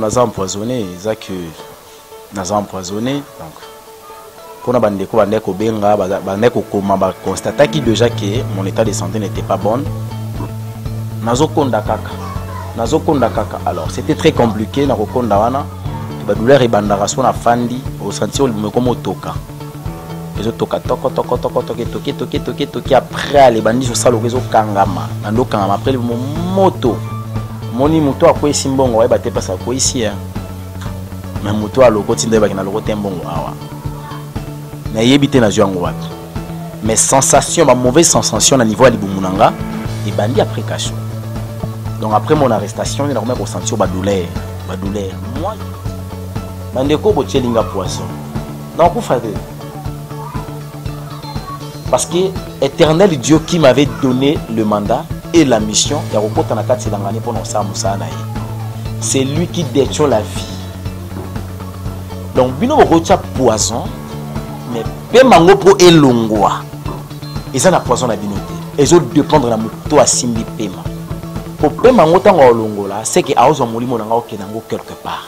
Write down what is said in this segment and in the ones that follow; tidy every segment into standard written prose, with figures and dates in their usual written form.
naza empoisonné, ça que naza empoisonné. Donc pour na bandeko bandeko benga bandeko koma ba constataki déjà que mon état de santé n'était pas bon. Nazo konda kaka. Alors c'était très compliqué na kokonda wana. Ba douleur e bandara so na fandi au sentir le comme otoka. Les autres toki après les bandits sur salo kezo kangama. Nando kangama après le moto. Moni moto akwe simbongo wa bate pasa ko ici hein. Mais moto a loko tinde ba kina loko tembongo awa. Na yebite na zwango wapi. Mais sensation, ma mauvaise sensation à niveau à libumunanga et bandit après cachot. Donc après mon arrestation, il a remis ressenti ba douleur. Moi bandeko bochelinga poisson. Non pour faire parce que éternel Dieu qui m'avait donné le mandat et la mission, c'est lui qui détient la vie. Donc, bino rocha poison, mais pemango pro elongwa. Et ça na poison na binoté. Et ça dépendre la moto à simbi pema. Pour pemango tango olongola, c'est que a ozo molimo nanga okenango quelque part.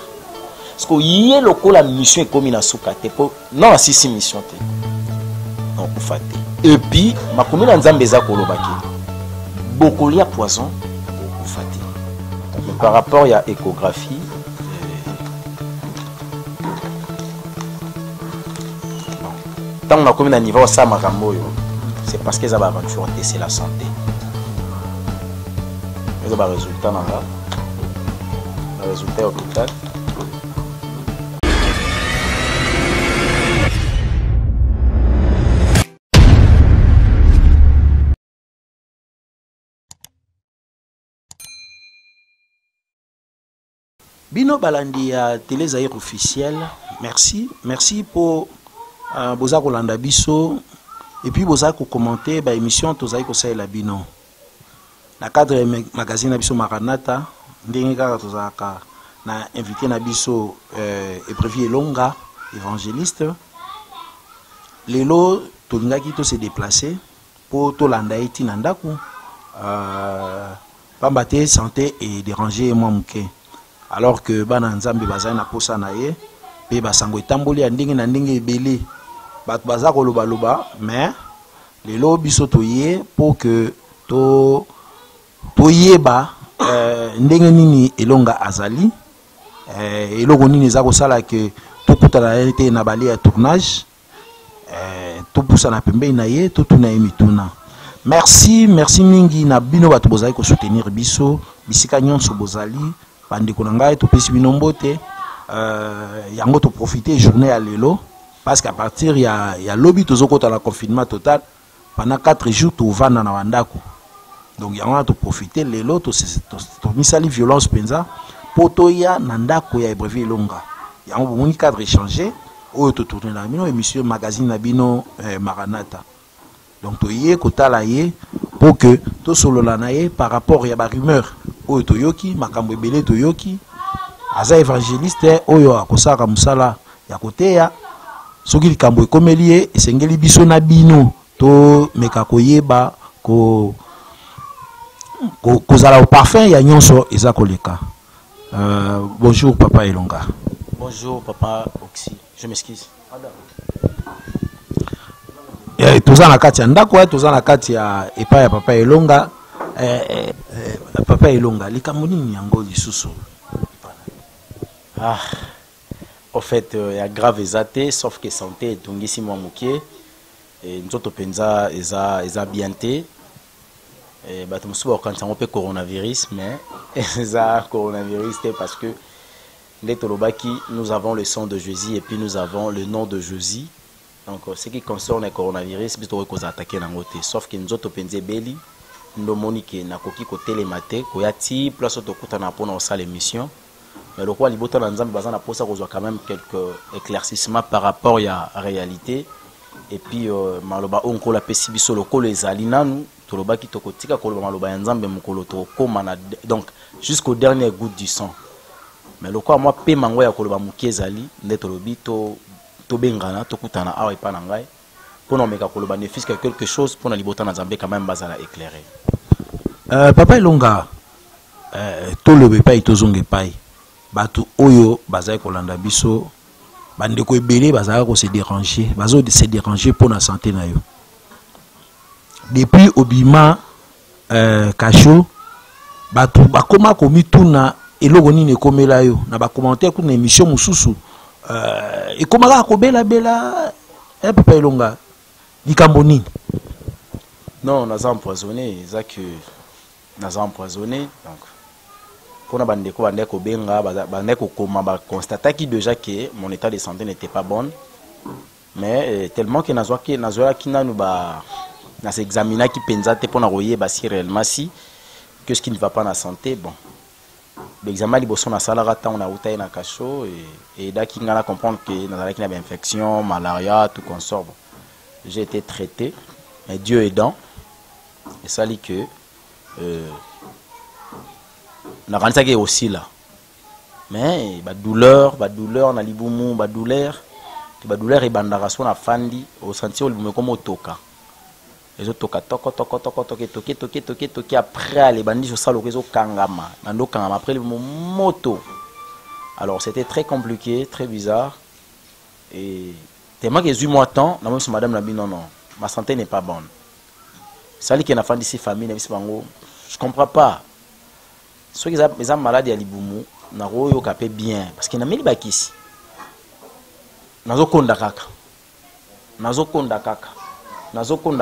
Parce que yé loko la mission est comme na soukate po non la six mission te. Non pour faté. Et puis ma commune en Zambéza kolobaki. Beaucoup lié à poison pour faté. Par rapport il y a échographie. Tant on a commune à niveau ça maramoyo, c'est parce que ça va aventure c'est la santé. Mais ça va résultat dans le résultat au hôpital. Bino Balandi à Télé Zaïre officiel. Merci pour boza kolanda biso et puis boza ko commenter ba émission tozai ko saela bino. Na cadre magazine biso Maranatha ndenge kaka tozaka na invité na biso Eprévi Elonga évangéliste. Lelo tolingaki to se déplacer pour tolanda eti na ndako pambate santé et déranger moi muke. Alors que bana nzambe bazai na posa na ye pe basango etamboli ya ndenge na ndenge ebele bat baza koloba loba mais lelo biso toye pour que toyeba ndenge nini Elonga azali eloko nini za kosala ke tokutana ete na bale ya tournage topusa na pembeni na ye totuna ye mituna. Merci mingi na bino bato bozali ko soutenir biso bisika nyonso bozali bandeko na ngai topesi bino mbote yango to profiter journée à lelo parce qu'à partir ya lobby tozokota la confinement total pendant 4 jours to vanda na wandako. Donc yango to profiter lelo to misali violence penza poto ya na ndako ya Eprévi Elonga. Yango bomoni cadre échanger oyo to tourner na bino émission magazine na bino Maranatha. Donc to yé kotala ye pour que to solola na ye par rapport ya ba rumeur oyo to yoki makambo ebele to yoki aza évangéliste oyo akosaka musala ya koteya soki likambo ekomeli ye esengeli biso na bino to meka koyeba kozala au parfum ya nyonso eza koleka. Bonjour papa Elonga. Bonjour papa Oxy. Je m'excuse. Toza na kati ya ndako toza na kati ya epa ya papa Elonga. Papa Elonga likambo nini yango lisusu? En fait, il y a grave exaté, sauf que santé est donc ici moi mouké. Et nous autres pensa eza bienté. Et bah tout le monde quand on peut coronavirus, mais eza coronavirus parce que nous avons le sang de Jésus et puis nous avons le nom de Jésus. Donc ce qui concerne le coronavirus, nous devons attaquer dans côté. Sauf que nous autres pensa beli, nous monique na koki côté les matés, koyati place auto kutana pour nos salles émission. Mais le roi Libota Nanzambi Bazana pour ça qu'on a quand même quelques éclaircissements par rapport à la réalité. Et puis maloba onko la pesibiso loko les alinanu toloba ki tokotika koloba maloba Nzambe mukolo to komana donc jusqu'au dernier goutte du sang. Mais le quoi moi pe mango ya koloba mukezali ndetolobi to bengana to kutana awa ipana ngai pour non meka koloba ne fisque quelque chose pour na Libota Nanzambe quand même bazala éclairé. Papa Elonga to le pai to zonge pai batu oyo bazali kolanda biso bandeko ebele bazali ko se déranger bazo se déranger pour la santé na yo depuis obima kasho batu bakoma komituna eloko nini ekomela yo na ba commentaire kuna émission mususu ekomaka kobela bela papa Elonga likambo nini? Non, on a empoisonné, ça que nous empoisonné donc pour bandeko benga bandeko koma ba constater qui déjà que mon état de santé n'était pas bon mais tellement que nazoa kina nous ba na s'examiner qui penzate pour na royer ba si réellement si qu'est-ce qui ne va pas na santé bon l'examen liboso na sala rata on a utaye na kasho et daki ngana comprendre que na une infection malaria tout consort bon. J'ai été traité mais Dieu aidant et ça dit que na kanisa ke aussi là mais ba douleur na libumu ba douleur et bandara so na fandi au sentir au libumu comme otoka les autres toki après les bandits sur ça le réseau kangama nando kangama après le moto alors c'était très compliqué très bizarre et tellement que 8 mois temps na monsieur madame nabi non ma santé n'est pas bonne ça dit que na fandi si famille na bisi bango je comprends pas ceux qui ont malade à libumu na royo kapé bien parce que na meli bakisi nazokonda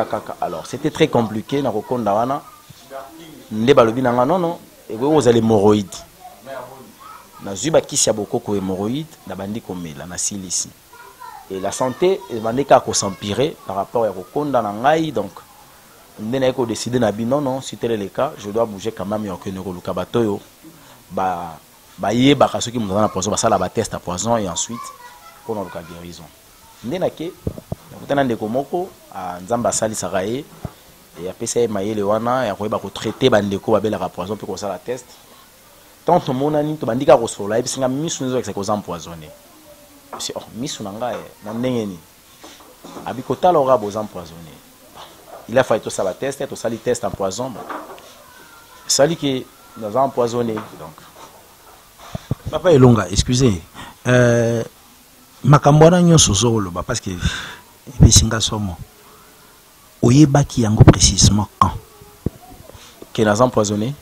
kaka alors c'était très compliqué na rokonda wana nde balobi nanga non et vous allez hémorroïde na zuba kisi ya bokoko hémorroïde na bandi komela na silisi et la santé bandeka ko s'empirer par rapport à rokonda na ngai donc ndena ko décider na bi non si tel est le cas je dois bouger quand même que neuroluka batoyo ba yeba ka soki muzana poison ba sala ba test à poison et ensuite pour notre guérison ndena ke kutana ndeko moko nzamba sali saraye et apesa mayele wana ya koyeba ko traiter bandeko babela ka poison pe ko sala test tant monani to bandika ko sola et singa misu nzo ke ko empoisonné c'est misu nanga na ndengeni abikota lora bo empoisonné il a fallu tout ça la test tout ça les tests en poison ça dit que nous avons empoisonné donc papa Elonga excusez makambo na nyonso zoloba parce que epesinga somo oyebaki yango précisément quand que nous avons empoisonné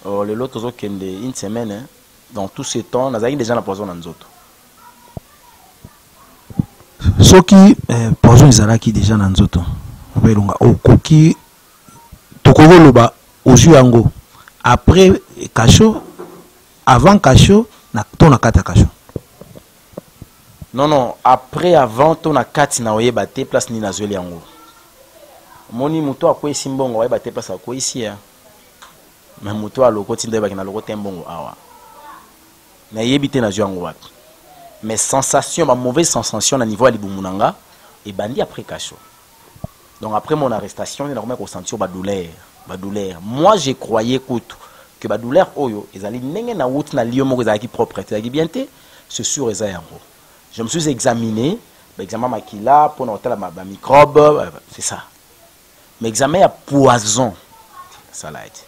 le lot tozo kende une semaine hein, dans tout ce temps nous avons déjà empoisonné dans autres soki poison ezalaki déjà dans autres papa Elonga okoki tokoloba ozu yango après kasho avant kasho na to na kata kasho non après avant to na kati na oyeba te place ni na zweli yango moni muto akwe simbongo oyeba te place akwe ici hein mais muto aloko tinda ba kina loko tembongo awa na yebite na zwango wapi mais sensation ma mauvaise sensation na niveau ya libumunanga et bandi après kasho donc après mon arrestation il a remis ressentir ba douleur moi je croyais que ba douleur oyo ezali ndenge na wuti na liyo moko ezali propre ezali bien te c'est sûr ezali yango je me suis examiné l'examen makila pour noter la microbe c'est ça mais examen à poison ça l'a été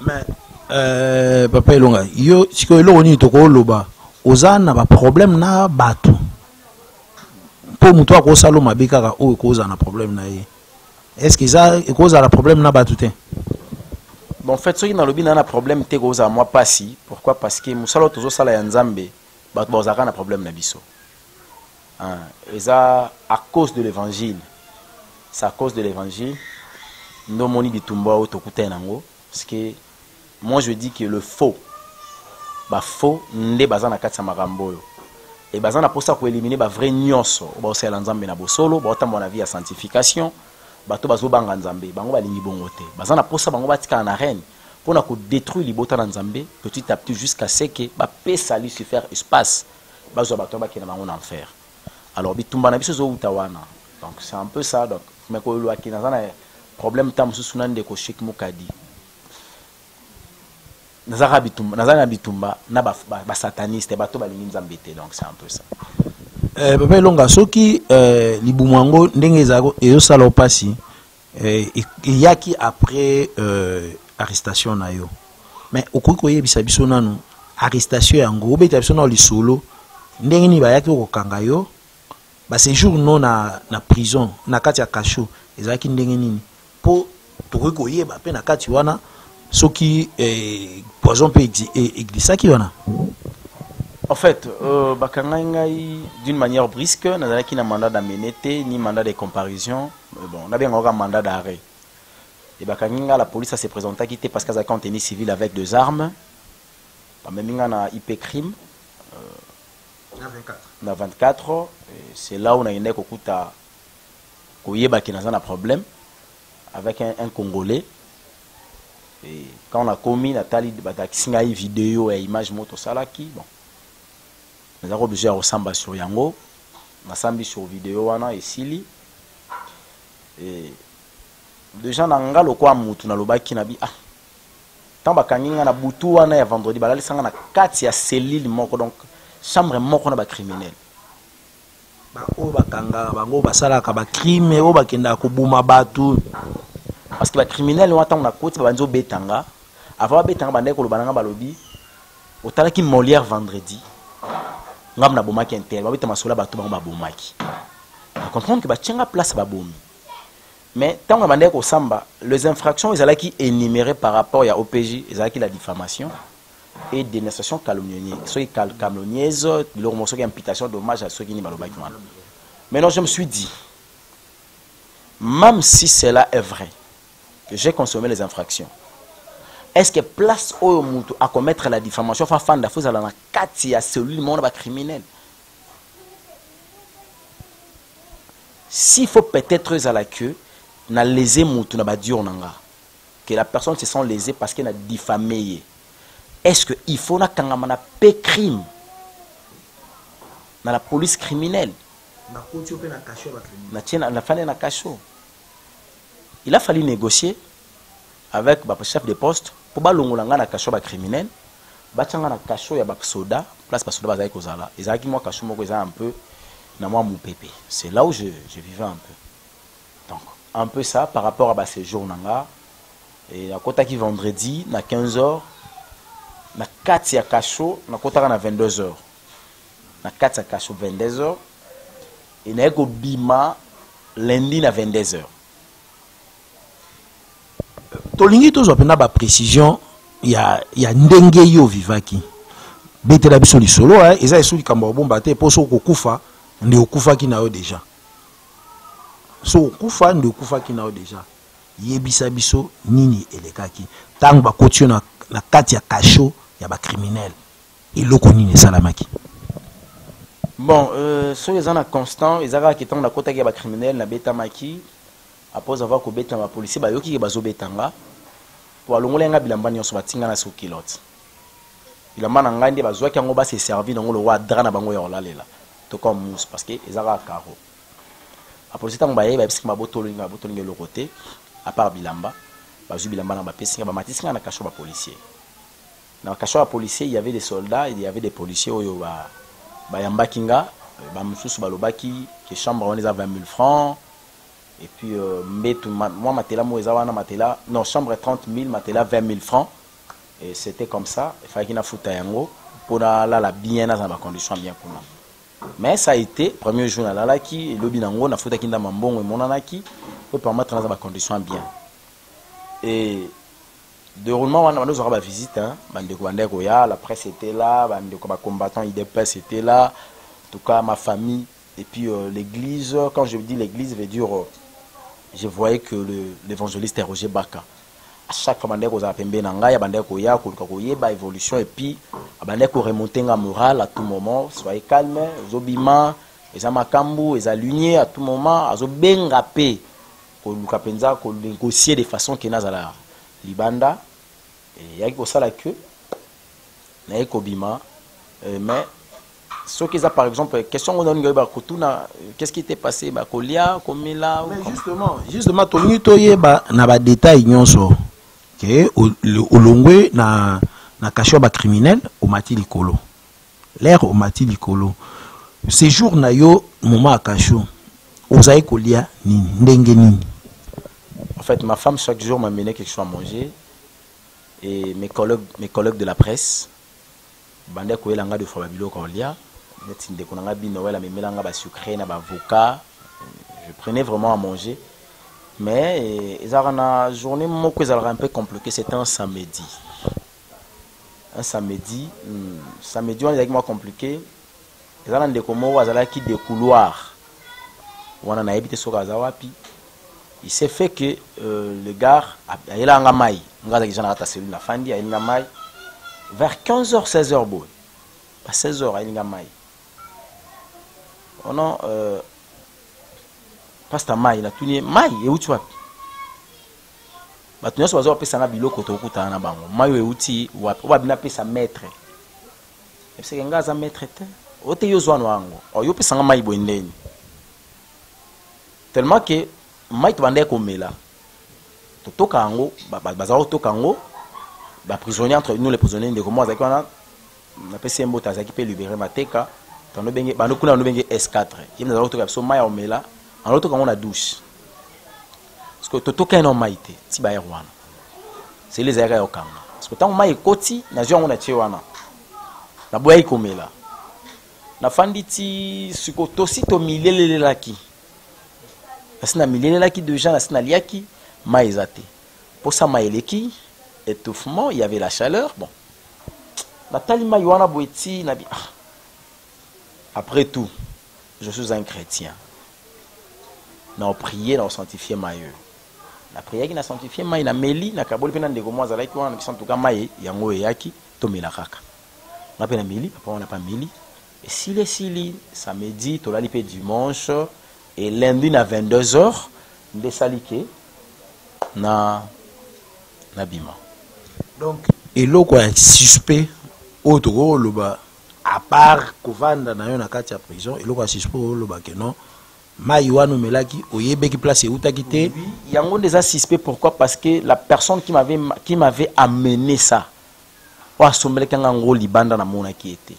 mais papa Elonga yo siko eloko nini tokoloba ozana ba problème na bato pour muto akosalo mabe kaka oyo koza na problème na ye est-ce que ça koza la problème na bato te bon en fait ceux qui na lobi na problème te koza moi pas si pourquoi parce que musalo tozo sala ya nzambe bato bozaka na problème na biso et ça à cause de l'évangile c'est à cause de l'évangile ndo moni bitumba o tokuta nango parce que moi je dis que le faux ba faux nde bazana katsa makambo yo et bazana pour ça pour éliminer ba vrai nyonso ba osela nzambe na bosolo ba otambo na vie ya sanctification bato bazo banga nzambe bango balingi bongo te bazana pour ça bango batika na reine pour na ko détruire libota na nzambe petit à petit jusqu'à ce que ba pesa lui se faire espace bazo bato ba kina bango na enfer alors bitumba na biso zo utawana donc c'est un peu ça donc mais ko lo akina zana problème tam susu nande ko Sheikh Mukadi nazara bitumba na ba sataniste bato balingi nzambe te donc c'est un peu ça papa Elonga soki libumango ndenge ezako eyosala opasi yaki après arrestation na yo mais okoki koyebisa biso nanu arrestation yango obeta biso na lisolo ndenge ni bayaki kokanga yo ba séjour non na prison na kati ya cachot ezalaki ndenge nini po tokoki koyeba pe na kati wana soki poison pe eglisaki wana. En fait, d'une manière brusque, nous avons un mandat d'amener ni mandat de comparaison. Bon, on a bien un mandat d'arrêt. Et la police s'est présentée qui était parce qu'elle a contenu civil avec 2 armes. Même un IP crime. Dans 24. C'est là où on a eu un problème avec un Congolais. Et quand on a commis la vidéo et image moto salaki, bon. Nous avons obligé à ressemble sur Yango, on a sambi sur vidéo et Sili. Et déjà nanga lokwa mutu na lobaki na bi ah. Tant bakanginga na butu wana ya vendredi balali sanga na kati ya cellule moko donc chambre moko na ba criminel. Ba o bakanga bango basalaka ba crime o bakenda ko buma batu parce que ba criminel wata on a koti ba banzo betanga avant betanga bande ko lobananga balobi otalaki Molière vendredi. Ngam na bomaki intel babita masola bato bango babomaki on comprend que ba tchenga place babomi mais tant que bande ko samba les infractions ils allaient qui énumérées par rapport à OPJ ils allaient qui la diffamation et dénonciation calomnieuse soit calomnieuse leur morceau qui imputation dommage à ceux qui n'y balobaki. Maintenant je me suis dit même si cela est vrai que j'ai consommé les infractions, est-ce que place au mutu à commettre la diffamation fa fanda faut ala na kati ya cellule monde ba criminel s'il faut peut-être à la queue na lésé mutu na ba dur nanga que la personne se sent lésée parce qu'elle a diffamé, est-ce que il faut na kangama na pe crime na la police criminelle na koti pe na cachot ba criminel na tiena na fane na cachot. Il a fallu négocier avec le chef de poste pour balongolanga na cachot ba criminel batanga na cachot ya ba soda place ba soda bazai kozala ezaki moi cachot moko eza un peu na moi mon pépé. C'est là où je vivais un peu, donc un peu ça par rapport à ba séjour nanga et à kota qui vendredi na 15h na 4 ya cachot na kota na 22h na 4 ya cachot 22h et na ko bima lundi na 22h. Tolingi tozwa pena ba précision ya ndenge yo vivaki betela biso lisolo eza esuli kamba bomba te poso kokufa ndi okufaki na yo déjà so okufa ndi okufaki na yo déjà yebisa biso nini elekaki tango bakoti na kati ya cachot ya ba criminel eloko nini salamaki. Bon so les en constant ezaka kitanga na kota ya ba criminel na betamaki après avoir ko beta ma policier ba yoki ke bazo betanga to alongolenga bilamba nyonso batinga na so kilote bilamba na ngandi bazwaki yango ba se servi nango le wa dra na bango ya olalela to comme mousse parce que ezaka karo a policier tanga ba yeba biski mabotolo le côté à part bilamba bazu bilamba na ba pesinga ba matisinga na cachot ba policier na cachot ba policier il y avait des soldats il y avait des policiers oyo ba yambakinga ba mususu balobaki que chambre on les a 20 000 francs. Et puis, moi, matela, matela, non, chambre 30 000, matela 20 000 francs. Et c'était comme ça. Il fallait qu'il y ait un foot pour la bien dans ma condition bien pour moi. Mais ça a été, premier jour, là, qui, le binango, na foot qui n'a mambon et mon anaki, pour permettre dans ma condition bien. Et, déroulement, on a une visite, hein. La presse était là, les combattants IDPS étaient là, en tout cas, ma famille. Et puis, l'église, quand je dis l'église, veut dire. Je voyais que l'évangéliste est Roger Baka. À chaque fois, il y a une évolution et puis il y a remonter la morale à tout moment. Soyez calme, Zobima, les Amakambu, les alignés à tout moment. Zobenga pe, pour négocier de façon qui n'a pas la Libanda. Et il y a ça la queue. Il y a Kobima. Mais ce qui est par exemple, question qu'est-ce qui était passé Kolia, Komela. Justement, tolingi toyeba na ba détail nyonso que olongwe na cachot ba criminel au mati likolo. L'air au mati likolo. Séjour na yo moment à cachot. Ozaï kolia nini ndenge nini. En fait, ma femme chaque jour m'amenait quelque chose à manger et mes collègues de la presse bande koyela nga de fois babiloko olia neti ndeko na nga bino wela memelanga ba sucré na ba avocat. Je prenais vraiment à manger. Mais la journée un peu compliquée, c'était un samedi. Un samedi, samedi on est compliqué. Il y a des couloirs. On a habité sur Gazawapi. Il s'est fait que le gars, il y a un maï. Vers 15h, 16h, à 16h, il y a un maï. On a pasta mai na tunie mai euti wapi batu nyonso bazo pesa na biloko tokutana na bango mai euti wapi oba bina pesa maître epseke nga za maître te ote yo zwana wango yo pesa nga mai boendeni tellement que mai to bande komela to toka yango bazao toka yango ba prisonnier entre nous les prisonniers de comment azaki wana na pesa mbota azaki pe libérer mateka tano benge bano kuna no benge S4 yim na toka so mai omela. Alors, quand on a douche, parce que tout est normal, si bah c'est les erreurs au camp. Parce que tant on a écouté, na joué on a tué wana, na boya comme là, na fanditi ce que aussi to milieu les laki, na milieu les laki de gens, na liaki, maïzate. Pour ça maïleki, étouffement, il y avait la chaleur, bon. Na talima yuana boeti na bi. Après tout, je suis un chrétien. Na prié na sanctifié maïeux na prié qui na sanctifié maï na meli na kaboli pena ndeko mwa zala ki wana bisan tuka maï yango yaki to mela kaka na pena meli papa on n'a pas meli et sili samedi to lali pe dimanche et lundi na 22h nde salike na bima donc eloko ya suspect autre loba à part kovanda na yo na kati ya prison eloko ya suspect loba que non Maïwano Melaki, oyebeki place et outakité. Oui, yango déjà suspect pourquoi parce que la personne qui m'avait amené ça wa sombele kanga ngo libanda na mona qui était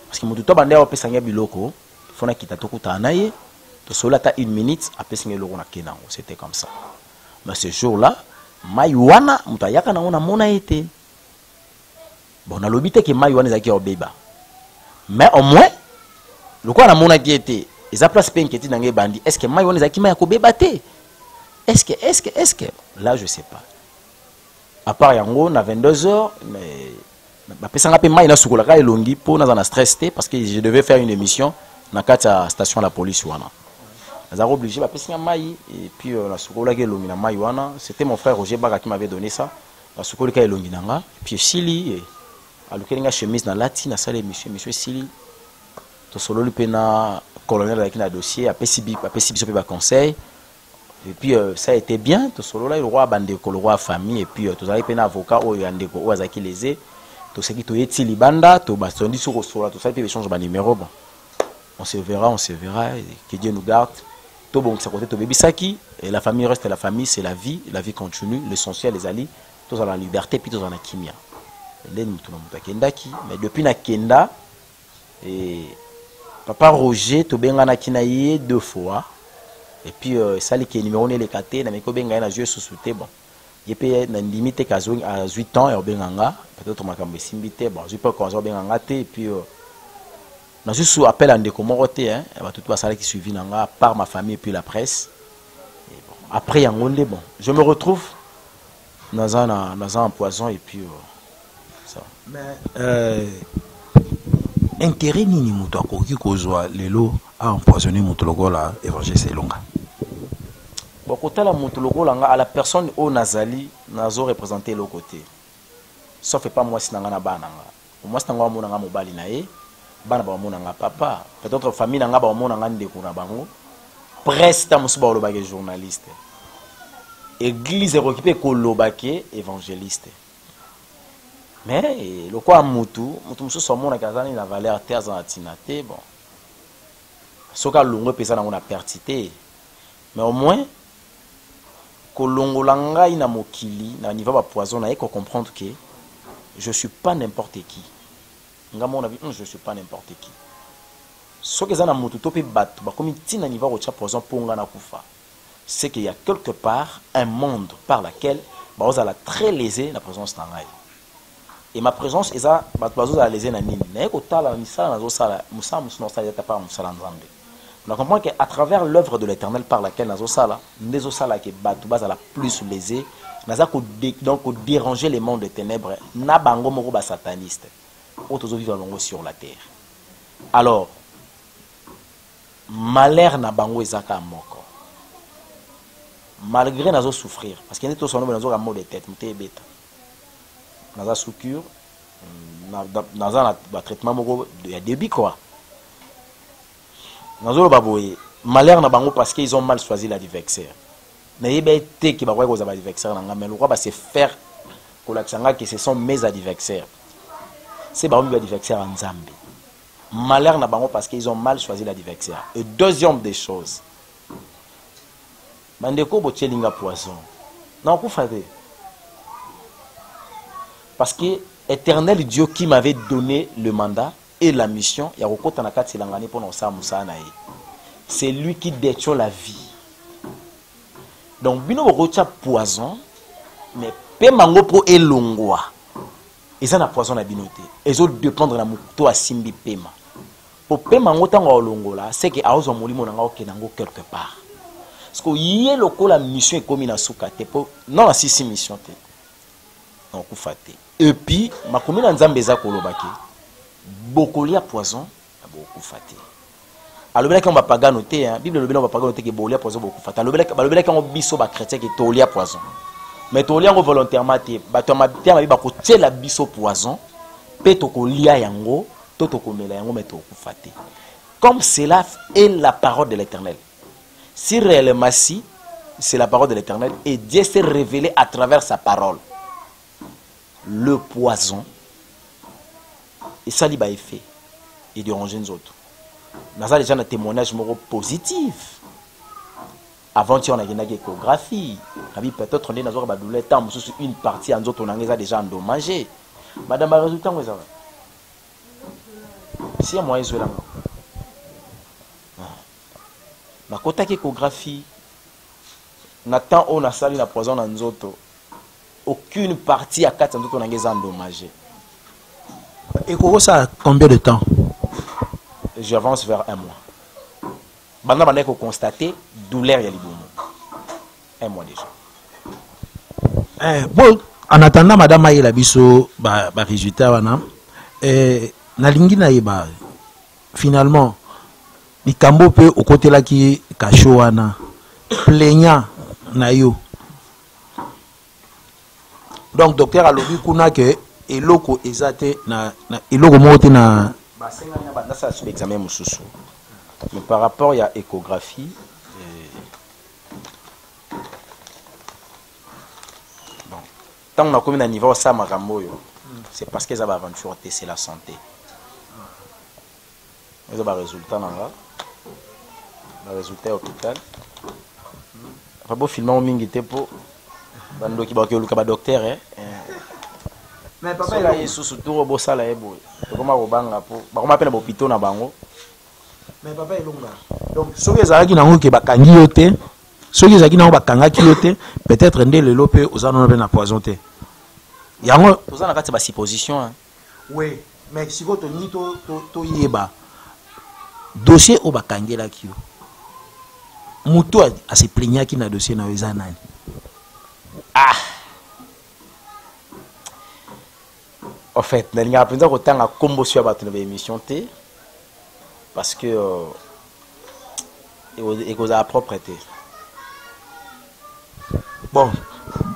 parce que mutu to bande wa pesanga biloko fona kita to kutana ye to sola ta 1 minute apesinga loko na kenango c'était comme ça mais ce jour-là Maïwana mutayaka na mona était bon na lobité que Maïwana zaki obeba mais au moins le quoi na mona qui était les place pas inquiété dans les bandits. Est-ce que Maïwan est akima yakobe baté? Est-ce que là je sais pas. À part yango na 22h mais ba pesanga pe Maï na sukola ka elongi po na za stress parce que je devais faire une émission na kata station la police wana. Za obligé ba pesanga Maï et puis la sukola ka elongi na Maï wana, c'était mon frère Roger Baga qui m'avait donné ça. La sukola ka elongi nanga puis Sili a lukelinga chemise na lati na salle monsieur Sili. To solo pena colonel avec un dossier après sibi pas conseil et puis ça a été bien tout solo là le roi bandeko le roi famille et puis tous avez pena avocat au yandeko ou azaki lésé tout ce qui to yeti libanda to bastondi sur solo tout ça puis échange ba numéro bon on se verra et que Dieu nous garde tout bon ça côté to bebisaki et la famille reste la famille c'est la vie continue l'essentiel les alliés tous dans la liberté puis tous dans la kimia l'ennemi tout le monde kendaki mais depuis na kenda et papa Roger to benga na kinaye 2 fois et puis ça les numéro ne les katé na meko benga na jouer sous-souté bon yepé na limite ka à 8 ans et benganga peut-être makambo simbité bon je peux quand benganga té et puis na juste appel à ndeko moroté hein ba tout ba ça qui suivi nanga par ma famille et puis la presse et bon après yangonde bon je me retrouve dans un poison et puis ça mais intérêt nini mutu akoki kozwa lelo a empoisonner mutu lokola Évangile Selonga bon kotala mutu lokola nga à la personne au nazali nazo représenter le côté sauf pas moi sinanga na bana nga moi sinanga mona nga mobali na ye bana ba mona nga papa peut-être famille nga ba mona nga ndeko na bango presse ta musuba olobake journaliste église occupé kolobake évangéliste. Mais le quoi mutu musu mona kazani na valeur terre en atinate bon soka longo pesa na mona pertité mais au moins kolongo langa ina mokili na niveau ba poison na eko comprendre que je suis pas n'importe qui nga mona vie je suis pas n'importe qui soka za na mutu to pe bat ba komi tina niveau ko cha poison ponga na kufa c'est qu'il y a quelque part un monde par laquelle ba ozala très lésé la présence na ngai. et ma présence eza bato à les nini na ekotala misala nazo sala musala musuno sala ta pa musala nzambe. On comprend que à travers l'œuvre de l'Éternel par laquelle nazo sala ndezo sala ke bato bazala plus lésés naza ko donc déranger les mondes des ténèbres na bango moko ba sataniste otozo vivre bango sur la terre. Alors malheur na bango ezaka moko malgré nazo souffrir parce que neto sono nazo ka mot de tête muté beta naza sucure naza na traitement moko ya débit quoi nazo baboye malheur na bango parce qu'ils ont mal choisi l'adversaire na yebete ki ba kwa ko za ba adversaire na mais pourquoi ba se faire ko laksanga que ce sont mes adversaires c'est ba mi adversaire en Nzambe malheur na bango parce qu'ils ont mal choisi l'adversaire. Et deuxième des choses bandeko bochelinga poison non kufate parce que éternel Dieu qui m'avait donné le mandat et la mission ya kokota na kati langani pour sa musana ye c'est lui qui détient la vie donc bino bokocha poison mais pe mango po elongwa eza na poison na binote ezo dépendre na muto asimbi pema po pema ngo tanga olongola c'est que aozo molimo nanga okenango quelque part parce que yé lokola mission ekomi na suka te po non la sisi mission te donc kufate et puis makomi na nzambe eza kolobaki bokolia poison bokufate alobelaki on bapagano te hein bible lobela on bapagano te ke bolia poison bokufate alobelaki on biso ba chrétien ke tolia poison mais tolia ngo volontairement te bato mabitia mabi bakotiela biso poison pe tokolia yango to tokomela yango mais tokufate comme cela est la parole de l'Éternel. Si réellement si c'est la parole de l'Éternel et Dieu s'est révélé à travers sa parole, le poison et ça lui a effet et déranger les autres. Nous avons déjà un témoignage positif. Avant tu on a une échographie, peut-être on est dans une partie en autres on a déjà endommagé. Madame, le résultat vous avez. Si moi je là. Na kota échographie Nathan on a sali la poison dans nzoto aucune partie à 4 nzoto na ngeza endommagé. Et ça combien de temps? J'avance vers un mois. Banda banda ko constater douleur ya libomo. Un mois déjà. Bon en attendant madame aye la biso ba résultat wana na lingi na yeba finalement likambo pe okotelaki kasho wana plaignant na yo donc docteur alobi kuna ke eloko ezate na eloko moko na basenga na banda sa sur examen mususu mais par rapport ya échographie bon tant on a comme un niveau ça makambo yo c'est parce que ça va aventure c'est la santé mais ça va résultat nanga le résultat à l'hôpital. Pas beau filmer au mingité pour bando qui baké luka ba docteur mais papa il a sous tout robot ça là ebo comment robanga pour ba comment appelle l'hôpital na bango mais papa elonga donc soki ezalaki nango ke bakangi yo te soki ezalaki nango bakangaki yo te peut-être nde lelo pe ozana na poison te yango ozana kati ba supposition hein oui mais siko to ni to yeba dossier o bakangela ki yo mutu a se plaigner qui na dossier na weza nani ah en fait na linga penza ko tanga kombo sur ba tuna émission té parce que et cause à propreté bon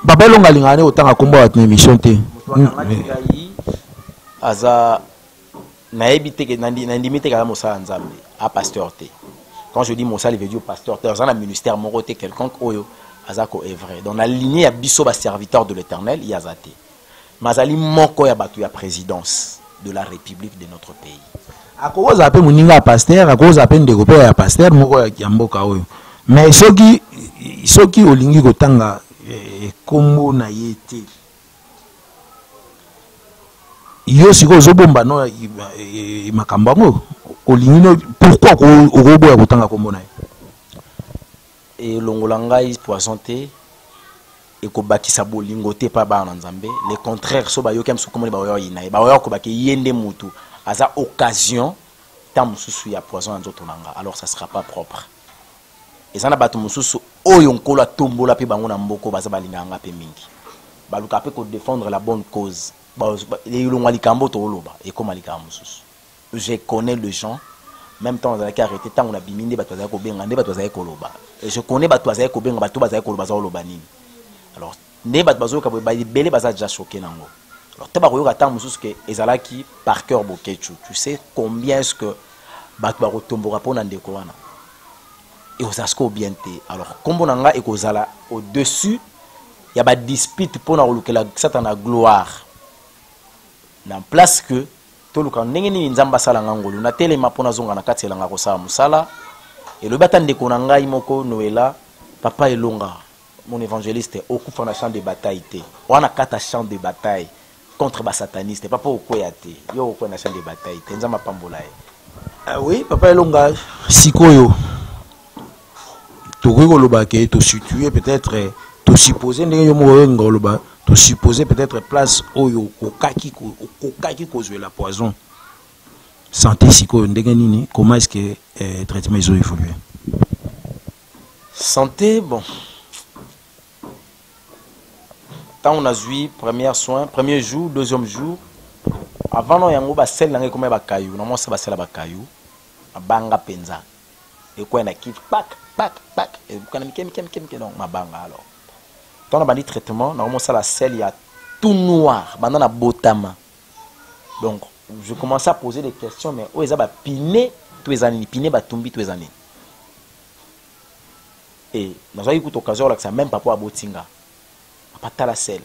babelonga lingane otanga kombo ba tuna émission té aza na ebité que na limite ka mosala nzambe a pasteur té. Quand je dis Moussa, il veut dire pasteur, dans un ministère, mon côté, quelqu'un qui est vrai. Dans la lignée, il y a Bisso, serviteur de l'Éternel, il y a Zate. Mazali, mon co, il y a la présidence de la République de notre pays. À cause de mon pasteur, à cause de mon pasteur, mon co, il y a un peu. Mais ceux qui ont l'ingé Gotanga, comme on a été. Yo si ko zobomba no makambango olingino pourquoi ko robo ya kotanga kombo na et longolanga is poisson té et ko bakisa bolingo te pa ba nzambe le contraire so ba yo kem so komoni ba yo ina ba yo ko baki yende mutu aza occasion tam mususu ya poison nzoto nanga alors ça sera pas propre et ça na batu mususu oyo nkolo tombola pe bango na mboko baza balinganga pe mingi baluka pe ko défendre la bonne cause ba yulongwa likambo to loba et comme likambo mususu je connais les gens même temps dans qui arrêté tant on a biminde batu za ko benga nde batu za ko loba et je connais batu za ko benga batu za ko loba za loba nini alors ne batu bazo ka ba belé baza déjà choqué nango alors te ba ko yoka tant mususu ke ezalaki par cœur bokechu tu sais combien est-ce que batu ba ko tombora pona ndeko wana et osasko bien te alors kombo nanga e kozala au dessus ya ba dispute pona kolukela satana gloire na place que toluka ndenge nini nzamba sala ngangolo na telema pona zonga na kati elanga kosala musala et le bata ndeko na ngai moko Noela papa elonga mon évangéliste okufa na champ de bataille te wana kata champ de bataille contre ba sataniste papa okoya te yo okoya na champ de bataille te nzamba pambola e ah oui papa elonga sikoyo to koloba ke to situer peut-être to supposer ndenge yo mo ngoloba to supposer peut-être place oyo kokaki kozwe la poison santé sikoyo ndenge nini comment est-ce que traitement ils ont évolué santé bon tant on a eu premier jour deuxième jour avant non yango ba sel nanga comme ba kayu non moi ça ba sel ba kayu banga penza et quoi na ki pak et kana mikem donc mabanga alors tant on a dit traitement normalement ça la sel il y a tout noir maintenant na botama donc je commence à poser des questions mais oh eza ba piné tous les années piné ba tumbi tous les années et nous avons eu l'occasion là que ça même pas pour abotinga pas la sel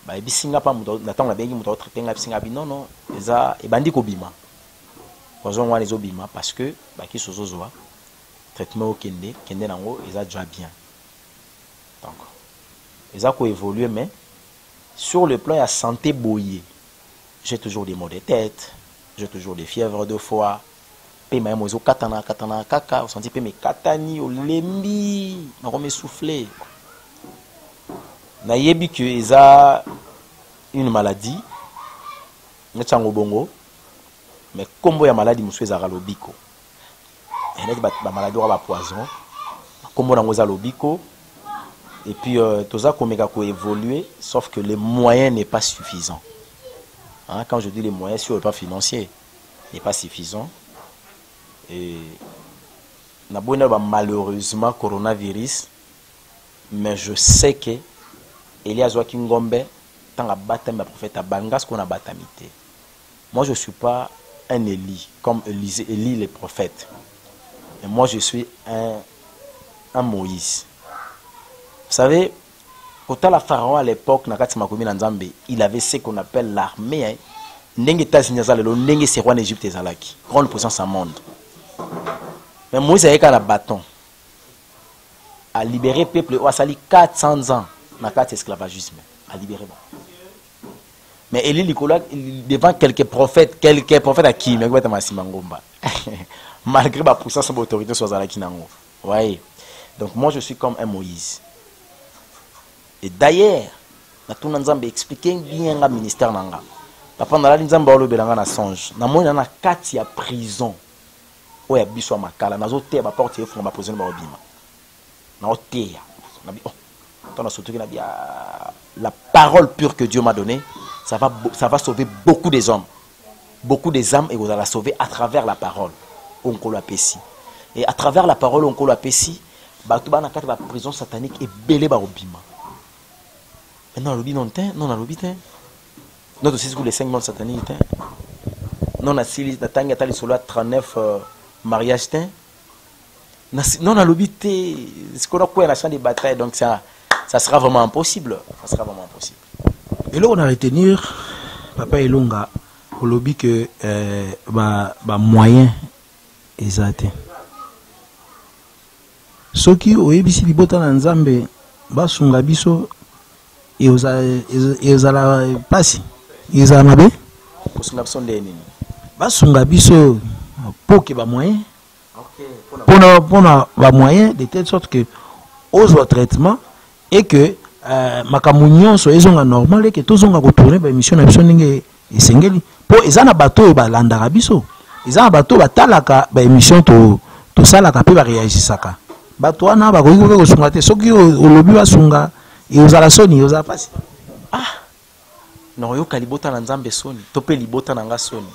ba ebisinga pa muto na tanga bengi muto traiter nga bisinga bi non eza e bandi ko bima poison wana ezo bima parce que ba ki sozozoa traitement okende kende nango eza déjà bien donc eza ko évoluer mais sur le plan de la santé boyé j'ai toujours des maux de tête j'ai toujours des fièvres de foie pe ma mozo katana kaka on senti pe me katani o lembi na ko me souffler na yebi que eza une maladie ngatsango bongo mais combo ya maladie musu ezaka lobiko et ba maladie ba poison combo nango za lobiko et puis toza komeka ko évoluer sauf que les moyens n'est pas suffisant hein, quand je dis les moyens sur le plan financier n'est pas suffisant et na bona ba malheureusement coronavirus mais je sais que Elias Wakingombe tant à battre ma prophète à Bangas qu'on a batamité. Moi je suis pas un Élie comme Élie les prophètes. Mais moi je suis un Moïse. Vous savez, quand la pharaon à l'époque il avait ce qu'on appelle l'armée. Ndenge États-Unis le ndenge c'est roi en Égypte ezalaki. Grande puissance au monde. Mais Moïse avait un bâton à libérer le peuple a sali 400 ans. Na carte esclavagisme à libérer. Mais Élie Nicolas devant quelques prophètes à qui mais malgré ma puissance et autorité sur Zalaki nango. Ouais. Donc moi je suis comme un Moïse. Et d'ailleurs, na tout nzambe expliquer bien le ministère nanga. Papa na la nzambe olo belanga na songe. Na mona na kati ya prison. Oya biso makala nazo te ba porte fond ba prison ba obima. Na oteya. Na bi la parole pure que Dieu m'a donnée, ça va sauver beaucoup des hommes. Beaucoup des âmes et vous allez la sauver à travers la parole. Et à travers la parole, on l'a pessi. Batouba na la prison satanique et belé barobima. Mais non, l'obi non ten, non, l'obi ten. Non, c'est les 5 mondes sataniques. Non, la sili, la tanga tali solo 39 mariages ten. Non, l'obi ten. C'est qu'on a quoi la champ de bataille, donc ça sera vraiment impossible. Ça sera vraiment impossible. Et là, on a retenir, Papa Elonga, au lobby que moyen exact. Ce qui au ebisi bibota na nzambe basunga biso et aux la passi. Ils a mabe. Basunga biso ndeni. Basunga biso pour que ba moyen. OK. Pour ba moyen de telle sorte que aux traitements et que makambo nyonso ezonga normal et que tozonga ko tourner ba émission na biso ndenge esengeli po ezana bato balandaka biso ezana bato batalaka ba émission to salaka pe ba réagisaka bato wana ba koyi ko sunga te soki olobi basunga et ozala soni ozala pasi non yo kalibota na nzambe soni to pe libota na nga soni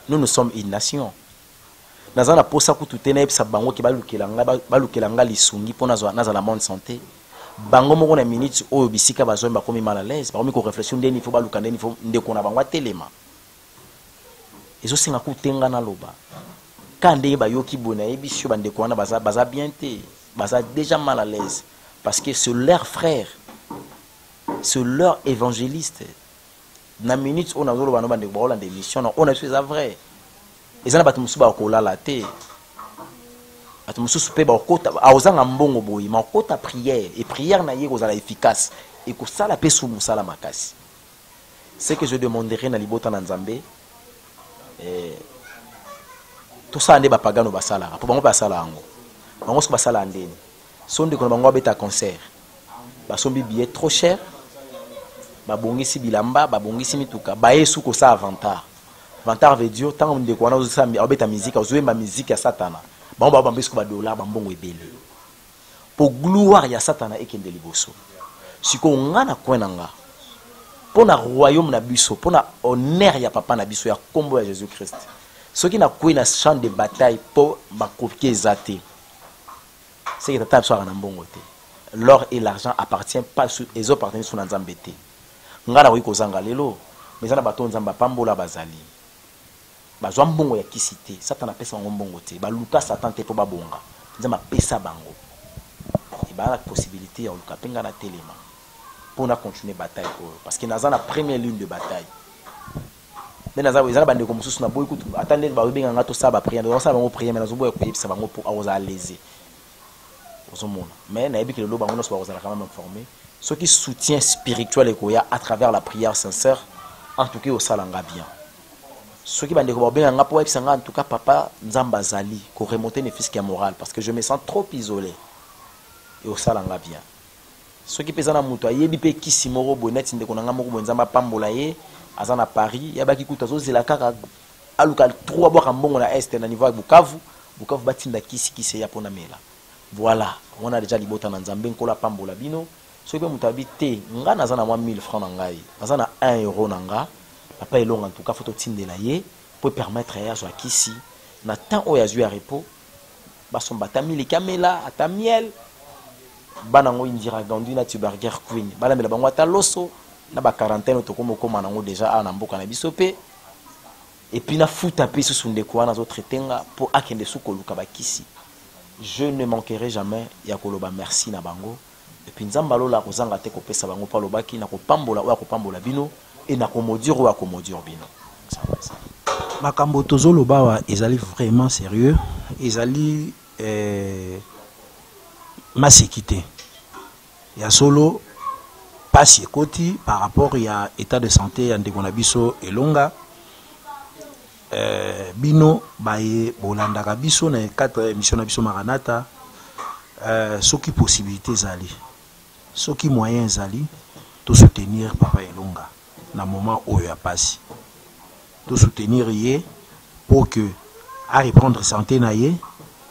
nous sommes une nation nazana posa kutu te na yebisa bango ke balukela nga lisungi mpo nazala monde santé bango moko na minute oyo bisika bazomba bakomi mal à l'aise bakomi ko réflexion ndeni fo baluka ndeni fo ndeko na bango atelema ezosenga kutenga na loba ka ndenge bayoki bona yebisio bandeko wana baza bien te baza déjà mal à l'aise parce que c'est leur frère c'est leur évangéliste na minute on a zolo bano bandeko baola de mission on a fait ça vrai ezana bato musu ba kolala te bato musu pe ba kota aozanga mbongo boyi ma kota prière et prière na yeko zala efficace et ko sala pe sou musala makasi c'est que je demanderai na libota na nzambe tout ça ande ba pagano basala po bango basala ango bango so basala ndeni sonde ko bango beta concert basombi billet trop cher babongisi bilamba babongisi mituka baesu ko sa avantage veut dire tant de quoi nous ça abeta musique ozoemba musique ya satana bango babambisiko ba dollar bambongo ebele pour gloire ya satana ekende liboso siko ngana kwenanga pona royaume na biso pona honneur ya papa na biso ya kombo ya Jésus Christ ceux qui na kwena champ de bataille pour bakoki ezate c'est que tata soit na mbongo te l'or et l'argent appartient pas les appartiennent sur nzambe te ngana ko kozanga lelo mais na bato nzamba pambola bazali bazwa mbongo ya kisite satana pesa mbongo te baluka satan te po babonga nzamba pesa bango et ba la possibilité ya luka penga na telema pour na continuer bataille parce que naza na première ligne de bataille mais naza ezana bande ko mususu na boy kutu attendez ba benga ngato sa ba prière donc ça bango prière mais nazo boy ko yebisa bango pour aoza léser ozomona mais na yebi que le lo bango no so ba quand même informé ceux qui soutient spirituel et koya à travers la prière sincère en tout cas au salanga bien ceux qui bandeko ba benga po yebisa nga en tout cas papa nzamba zali ko remonter ne fisque moral parce que je me sens trop isolé et au salanga bien ceux qui pesana muto ayebi pe kisimoro bonnet ndeko nanga moko bonzamba pambola ye azana Paris yabaki kutazo zela kaka aluka 3 boka mbongo na est na niveau Bukavu batinda kisi ya pona mela voilà on a déjà libota na nzambe nkola pambola bino ceux qui mutabi te nga nazana moi 1000 francs na ngai nazana 1 euro na nga papa elonga en tout cas photo tindela ye pour permettre ya zo kisi na temps o ya zu ya repos basomba tamili kamela atamiel banango indira gandu na tuberger queen bala mela bango ata loso na ba quarantaine to komo koma nango déjà ana mboka na bisope et puis na futa pe sous ndeko wana zo traitenga pour akende su koluka bakisi je ne manquerai jamais ya koloba merci na bango et puis nzamba lola kozanga te ko pesa bango pa lobaki na ko pambola o ko pambola bino et na ko modire o ko modire bino makambo tozolo bawa ezali vraiment sérieux ezali masekité ya solo pasi ekoti par rapport ya état de santé ya ndeko na biso elonga bino baye bolandaka biso na 4 émission na biso Maranatha soki possibilité ezali soki moyen ezali to soutenir papa elonga na moment oyo ya pasi to soutenir ye pour que a reprendre santé na ye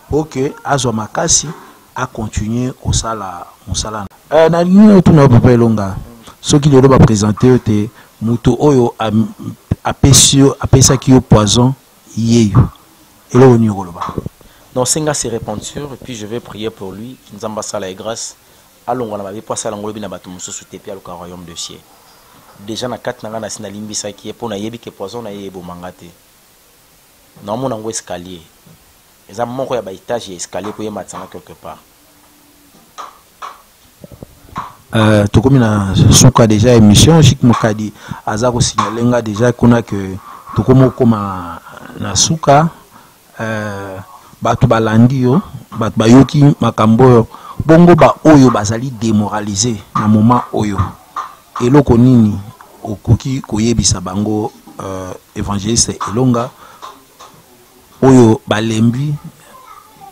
pour que azwa makasi a continuer kosala musala na nino tuna papa elonga soki lelo ba présenter te muto oyo apesa ki yo poison yeyo elo ni koloba donc senga se repentir et puis je vais prier pour lui ki nzamba sala et grâce alonga na ba bi poisa la ngolobi na bato mususu te pi aluka royaume de ciel déjà na kat nanga na sina limbisa ki po na yebi ke poison na yebo mangate na mona ngo escalier eza moko ya ba étage ya escalier ko yema tsanga quelque part tokomi na suka déjà émission Chic Mokadi aza ko signalenga déjà kuna que tokomo koma na suka bato balandi yo bato bayoki makambo bongo ba oyo bazali démoralisé na moment oyo eloko nini okoki koyebisa bango évangéliste elonga oyo balembi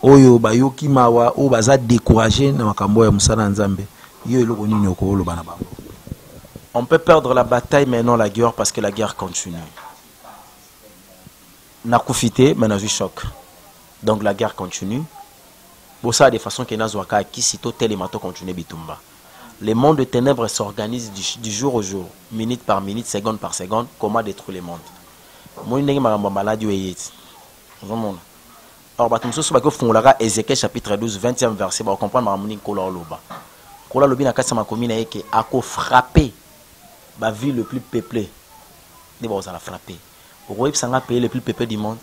oyo bayoki mawa o baza découragé na makambo ya musala nzambe yo eloko nini okoloba na bango. On peut perdre la bataille mais non la guerre parce que la guerre continue. Na kufité mais na eu choc. Donc la guerre continue. Pour ça de façon que nazwaka qui sito tel et mato continue bitumba. Les mondes de ténèbres s'organisent du jour au jour, minute par minute, seconde par seconde, comment détruire le monde. Moi ndenge makambo maladi oyeti. Vraiment. Alors batumso so ba ko fungolaka Ézéchiel chapitre 12 20e verset ba comprendre makambo ni kola loba. Kola lobi na kasa makomina yeke ako frapper la ville le plus peuplée. Ne ba osala frapper. Au sanga pays le plus peuplé du monde,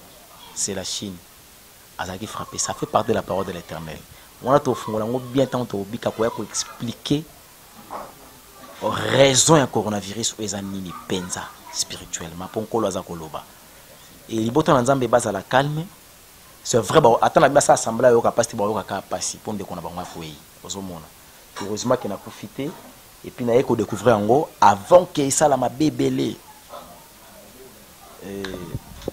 c'est la Chine. Azaki frappé, ça fait partie de la parole de l'Éternel. On a tout bien tant pour expliquer raison du coronavirus aux anini penza spirituellement pour qu'on l'aza koloba. Et les botons nzambe base à la calme. C'est vrai bah attends la base assemblée yo capacité ba yo capacité pour ndeko na bango foyi. Ozomona. Heureusement qu'il a profité et puis na yeko découvrir ngo avant que ça la mabébélé.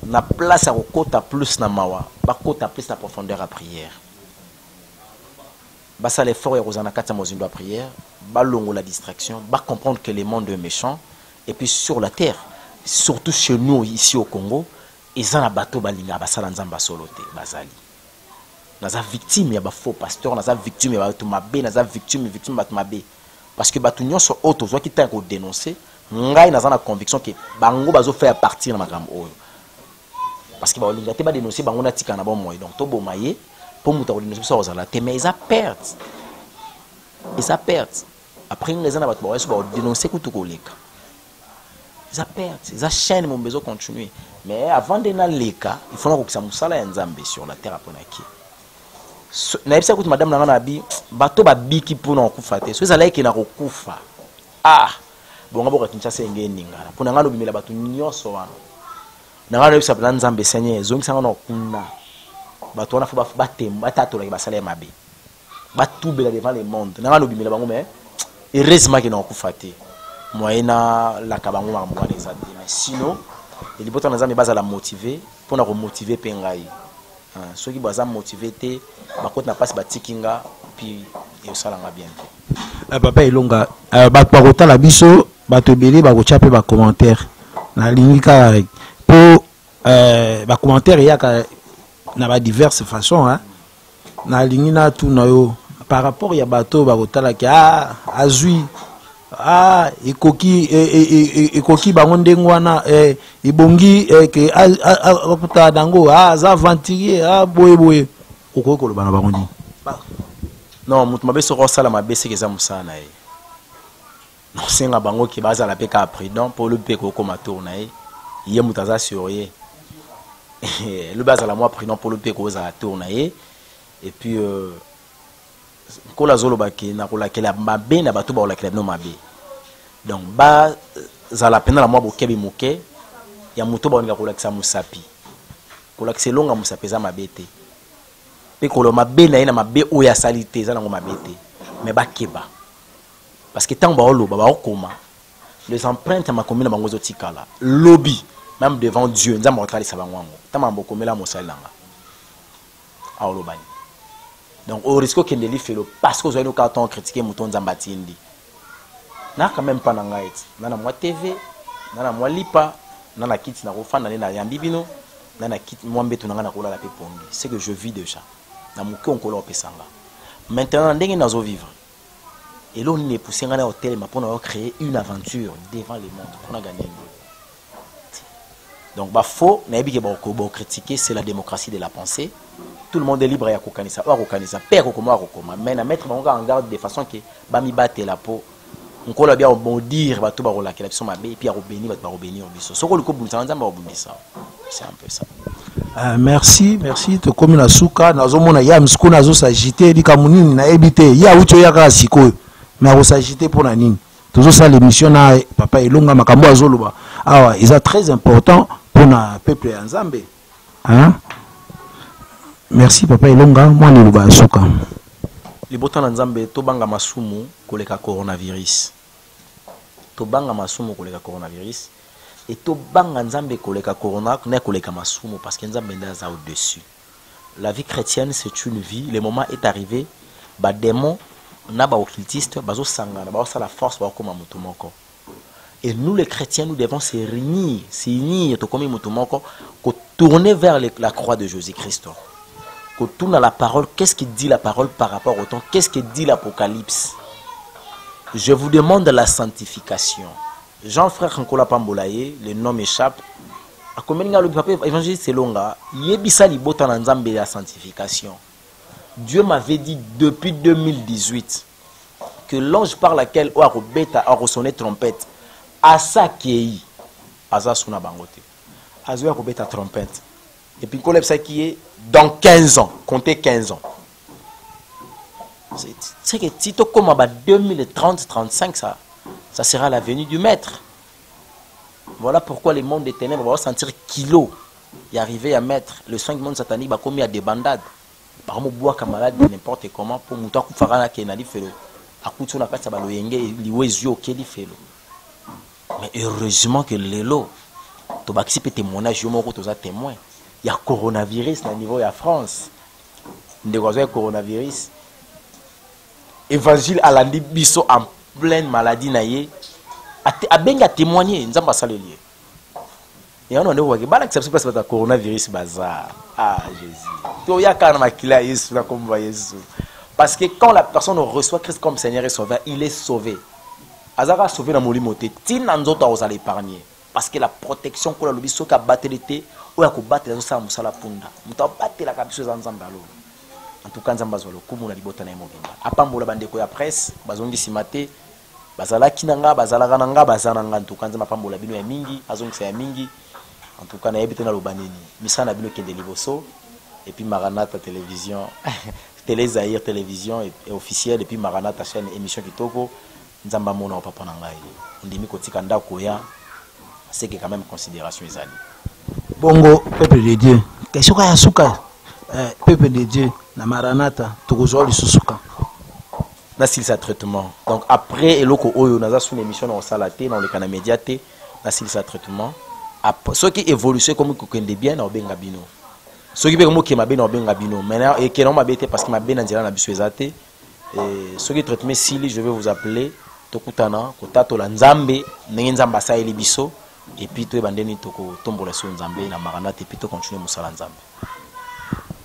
Na place à kota plus na mawa, ba kota plus na profondeur à prière. Ba ça l'effort et rozana kata mozindo à prière, ba longo la distraction, ba comprendre que le monde est méchant et puis sur la terre, surtout chez nous ici au Congo, ils ont la bateau balinga ba sala nzamba soloté bazali. Naza victime ya ba faux pasteur, naza victime ya ba tout mabé, naza victime ba tout mabé parce que ba tout nyonso auto zo ki tant ko dénoncer, ngai naza na conviction que bango bazo faire partir na makambo oyo. Parce que balinga te ba dénoncer bango na tika na bon moy donc to bomaye pour muta ko dénoncer ça ozala te mais ils a perdre. Ils a perdre. Après les ana ba to ba dénoncer ko to ko leka. Ils a perdre, ils a chaîne mon besoin continuer. Mais avant de na leka, il faut que ça musala ya nzambe sur la terre aponaki. Na yebisa kuti madame nanga na bi bato ba biki pour na kufa te. So ezala ki na kokufa. Ah, bonga boka Kinshasa ngeni ngala. Pona ngalo bimela bato nyonso wana. Na ngalo yebisa plan nzambe senye zongi sanga na kuna. Bato wana fa batemba tatola ki basala mabe. Batubela devant le monde. Na ngalo bimela bango mais heureusement ki na kokufa te. Moyena la kabango ma mwana ezati mais sinon il faut que nous la motiver pour nous motiver pengai. Ceux qui sont motivés te bakot na passe batikinga puis et ça langa bien. Papa Elonga ba kota la biso ba to belé ba ko chaper ba commentaire na lingika pour ba commentaire ya ka na ba diverses façons hein na lingina tout na yo par rapport ya bato ba kota la ki azui ekoki bango ndengwana ibongi ke aputa dango za aventurier boye okoko lo bana bango ndi non mutu mabe soko sala mabe c'est que ça musana non senga bango ki baza la peka prudent pour le peko koma tourna ye mutaza surye le baza la moi prudent pour le peko za tourna et puis kola zolo baki na kola kela mabe na bato ba la kela no mabe donc ba za la pena la moi bokebi moke ya moto ba nga kola kisa musapi kola kisa longa musapi za mabete pe kolo mabe na ina mabe o ya salite za ngo mabete mais ba keba parce que tant ba oloba ba okoma les empreintes ma commune bango zo tikala lobby même devant Dieu nza mo kali sabango tant ma bokomela mosalanga a olobani. Donc, au risque qu'il ne fait parce que vous avez nos cartons critiqués, moutons zambatindi. Na quand même pas n'angaït. Nana moi TV, nana moi lipa, nana kit na refan nana yambibino, nana kit moi mbeto nana kola la pepongi. C'est que je vis déjà. Na mouké on kola opesanga. Maintenant, ndenge nazo vivre. Et là, on est poussé à l'hôtel pour créer une aventure devant le monde pour gagner. Donc, bah faux, n'abi que bon critiquer, c'est la démocratie de la pensée. Tout le monde est libre à kokanisa, à kokanisa, père kokoma kokoma, mais na mettre bango en garde de façon que bami batte la peau. On colle bien bon dire bato ba rola kela biso mabe et puis a robeni bato ba robeni biso. Soko liko bumisa nzamba obumisa. C'est un peu ça. Merci to komi na suka nazo mona ya msiko nazo s'agiter dika munini na ebité ya ucho ya ka siko mais a s'agiter pour na nini. Toujours ça l'émission na papa Elonga makambo azoloba. Ah ils sont très important pour na peuple ya Nzambe. Hein? Merci papa Elonga moi ni luba suka. Libota na Nzambe to banga masumu koleka coronavirus. To banga masumu koleka coronavirus et to banga Nzambe koleka corona ne koleka masumu parce que Nzambe ndaza au-dessus. La vie chrétienne c'est une vie, le moment est arrivé ba démon na ba occultiste bazo sangana ba la force ba koma mutu moko. Et nous les chrétiens nous devons se réunir to comme mutu moko ko tourner vers la croix de Jésus-Christ. Ko tourne à la parole, qu'est-ce qu'il dit la parole par rapport au temps, qu'est-ce que dit l'Apocalypse. Je vous demande la sanctification. Jean-Frère Nkola Pambolaye, le nom m'échappe. A combien le papa évangéliste Selonga, yebisa libota na nzambe la sanctification. Dieu m'avait dit depuis 2018 que l'ange par laquelle a ressonné trompette, asa kei, asa suna bangote. Azo a trompette. Et puis kolep ça qui est dans 15 ans, comptez 15 ans. C'est que si tu comme à 2030-35, ça sera la venue du maître. Voilà pourquoi le monde des ténèbres va sentir kilo et arriver à mettre le 5 monde satanique va commis à des bandades. Par exemple, boire camarade n'importe comment pour mouta kufarana kenali felo. Akutu na kata balo yenge liwezio keli felo. Mais heureusement que l'élo, tu vas participer témoignage yo moko toza témoin. Il y a coronavirus au niveau de la France. Ndeko coronavirus. Évangile à la biso en pleine maladie naïe. A benga témoigner nzamba salelier. Et on voit que bala que ça se passe avec coronavirus bazar. Ah Jésus. To ya kana makila Yesu na komba Yesu. Parce que quand la personne reçoit Christ comme Seigneur et Sauveur, il est sauvé. Azara sauvé na molimote, tin nzoto aux aller épargner parce que la protection ko la lobiso ka batelité ou ya ko batela zo sa musala punda. Muta batela ka biso za nzamba lo. En tout cas nzamba zo lo kumu na libota na mobimba. Apambola bandeko ya presse bazongi simate bazala kinanga bazala kananga bazana ngantu kanza mapambola bino ya mingi azongisa ya mingi. En tout cas na yebite na lobanini misana bino kende liboso et puis Maranatha télévision Télé Zahir télévision et officielle et puis Maranatha chaîne émission kitoko nzamba mona papa na ngai ndimi kotika ndako ya c'est que quand même considération ezali bongo peuple de Dieu question ya suka peuple de Dieu na Maranatha tokozwa lisusuka na silsa traitement donc après eloko oyo naza sous l'émission na salate dans le canal médiaté na silsa traitement ce qui évolution comme kokende bien na obenga bino ce qui be mo ke mabe na obenga bino maintenant et que non mabete parce que mabe na nzela na biso ezate et ce qui traitement sili je vais vous appeler tokutana kotato la nzambe ndenge nzamba sa eli biso et puis to bandeni toko tombola so nzambe na Maranatha et puis to continuer musala nzambe.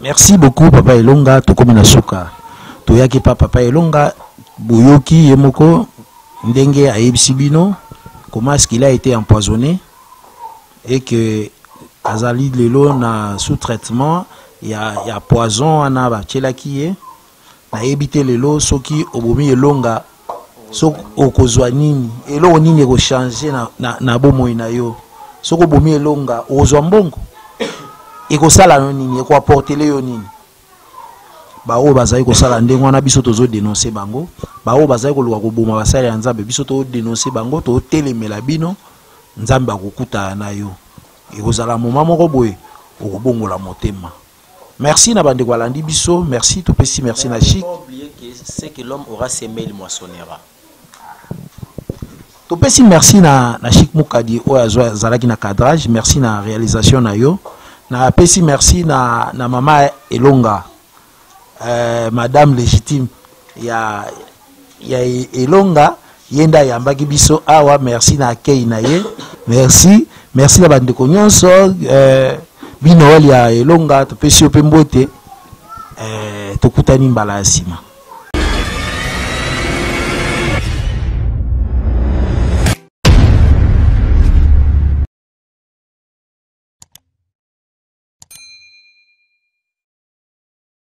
Merci beaucoup papa Elonga tokomi na suka toyaki papa Elonga boyoki yemoko ndenge ayebisi bino comment est-ce qu'il a été empoisonné et que azali lelo na sous traitement il y a poison ana ba tchelaki ye na ebité lelo soki obomi Elonga so okozwa nini elo nini ko changer na bomoi na yo soko bomi Elonga ozwa mbongo ekosala nini eko apporter yo nini ba o bazali ko sala ndenge wana biso tozo dénoncer bango ba o bazali ko luka ko boma basali ya nzambe biso to dénoncer bango to telemela bino nzambe akokuta na yo ekozala moment moko boye okobongola motema. Merci na bande kwalandi biso merci to pesi merci na Chic. Oublier que c'est que l'homme aura semé il moissonnera. To pesi merci na Chic Mukadi o azalaki na cadrage merci na réalisation na yo na pesi merci na mama Elonga madame légitime ya Elonga yenda yambaki biso awa merci na akei na ye merci na bandeko nyonso bino ya Elonga to pesi opembote tokutani mbala ya sima.